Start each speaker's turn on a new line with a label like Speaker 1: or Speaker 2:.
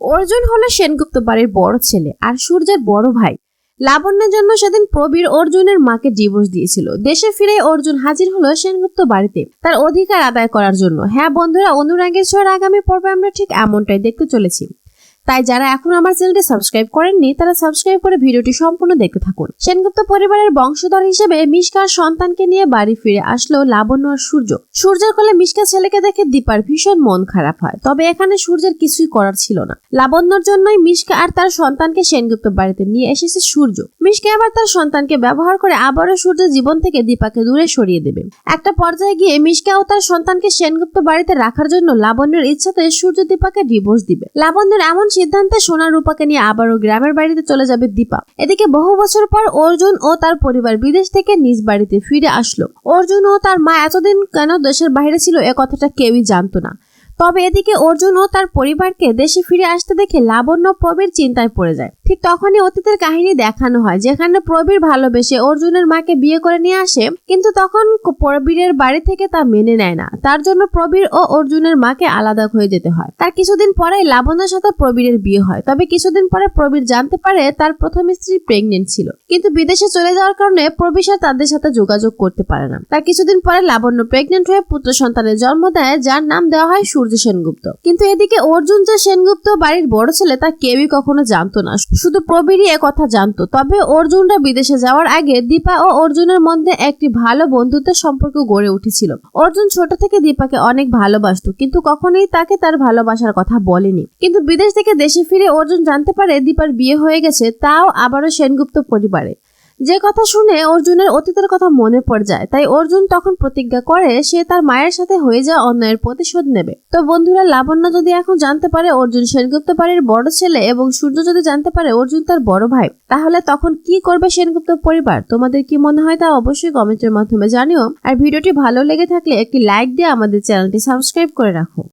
Speaker 1: অর্জুন হলো সেনগুপ্ত বাড়ির বড় ছেলে আর সূর্যের বড় ভাই। লাবণ্যের জন্য সেদিন প্রবীর অর্জুনের মাকে ডিভোর্স দিয়েছিল। দেশে ফিরে অর্জুন হাজির হলো সেনগুপ্ত বাড়িতে তার অধিকার আদায় করার জন্য। হ্যাঁ বন্ধুরা, অনুরাগের ছোঁয়ার আগামী পর্বে আমরা ঠিক এমনটাই দেখতে চলেছি। তাই যারা এখন আমার চ্যানেলটি সাবস্ক্রাইব করেননি তারা সাবস্ক্রাইব করে ভিডিওটি সম্পূর্ণ দেখতে থাকুন। সেনগুপ্ত পরিবারের বংশধর হিসেবে মিশকার সন্তানকে নিয়ে বাড়ি ফিরে আসলো লাবণ্য আর সূর্য। সূর্যের কোলে মিশকা ছেলেকে দেখে দীপার ভীষণ মন খারাপ হয়। তবে এখানে সূর্যের কিছুই করার ছিল না। লাবণ্যর জন্যই মিশকা আর তার সন্তানকে সেনগুপ্ত বাড়িতে নিয়ে এসেছে সূর্য। মিশকা এবার তার সন্তানকে ব্যবহার করে আবারও সূর্যের জীবন থেকে দীপাকে দূরে সরিয়ে দেবে। একটা পর্যায়ে গিয়ে মিশকা ও তার সন্তানকে সেনগুপ্ত বাড়িতে রাখার জন্য লাবণ্যের ইচ্ছাতে সূর্য দীপাকে ডিভোর্স দিবে। লাবণ্যের এমন সিদ্ধান্তে সোনা রূপাকে নিয়ে আবারও গ্রামের বাড়িতে চলে যাবে দীপা। এদিকে বহু বছর পর অর্জুন ও তার পরিবার বিদেশ থেকে নিজ বাড়িতে ফিরে আসলো। অর্জুন ও তার মা এতদিন কেন দেশের বাইরে ছিল এ কথাটা কেউই জানতো না। তবে এদিকে অর্জুন ও তার পরিবারকে দেশে ফিরে আসতে দেখে লাবণ্য প্রবীর চিন্তায় পড়ে যায়। ঠিক তখনই অতীতের কাহিনী দেখানো হয়, যেখানে প্রবীর ভালোবেসে অর্জুনের মাকে বিয়ে করে নিয়ে আসে, কিন্তু তখন প্রবীরের বাড়ি থেকে তা মেনে নেয় না। তার জন্য প্রবীর ও অর্জুনের মাকে আলাদা হয়ে যেতে হয়। তার কিছুদিন পরেই লাবণ্যের সাথে প্রবীরের বিয়ে হয়। তবে কিছুদিন পরে প্রবীর জানতে পারে তার প্রথম স্ত্রী প্রেগনেন্ট ছিল, কিন্তু বিদেশে চলে যাওয়ার কারণে প্রবীর তাদের সাথে যোগাযোগ করতে পারে না। তার কিছুদিন পরে লাবণ্য প্রেগনেন্ট হয়ে পুত্র সন্তানের জন্ম দেয়, যার নাম দেওয়া হয় সূর্য সেনগুপ্ত। কিন্তু এদিকে অর্জুন যে সেনগুপ্ত বাড়ির বড় ছেলে তা কেউই কখনো জানতো না, শুধু প্রবীরই একথা জানতো। তবে অর্জুনরা বিদেশে যাওয়ার আগে দীপা ও অর্জুনের মধ্যে একটি ভালো বন্ধুত্বের সম্পর্ক গড়ে উঠেছিল। অর্জুন ছোট থেকে দীপাকে অনেক ভালোবাসতো, কিন্তু কখনোই তাকে তার ভালোবাসার কথা বলেনি। কিন্তু বিদেশ থেকে দেশে ফিরে অর্জুন জানতে পারে দীপার বিয়ে হয়ে গেছে, তাও আবারও সেনগুপ্ত পরিবারে। যে কথা শুনে অর্জুনের অতীতের কথা মনে পড়ে যায়। তাই অর্জুন তখন প্রতিজ্ঞা করে সে তার মায়ের সাথে হয়ে যাওয়া অন্যায়ের প্রতিশোধ নেবে। তো বন্ধুরা, লাবণ্য যদি এখন জানতে পারে অর্জুন সেনগুপ্ত বাড়ির বড় ছেলে এবং সূর্য যদি জানতে পারে অর্জুন তার বড় ভাই, তাহলে তখন কি করবে সেনগুপ্ত পরিবার? তোমাদের কি মনে হয় তা অবশ্যই কমেন্টের মাধ্যমে জানিও। আর ভিডিওটি ভালো লেগে থাকলে একটি লাইক দিয়ে আমাদের চ্যানেলটি সাবস্ক্রাইব করে রাখো।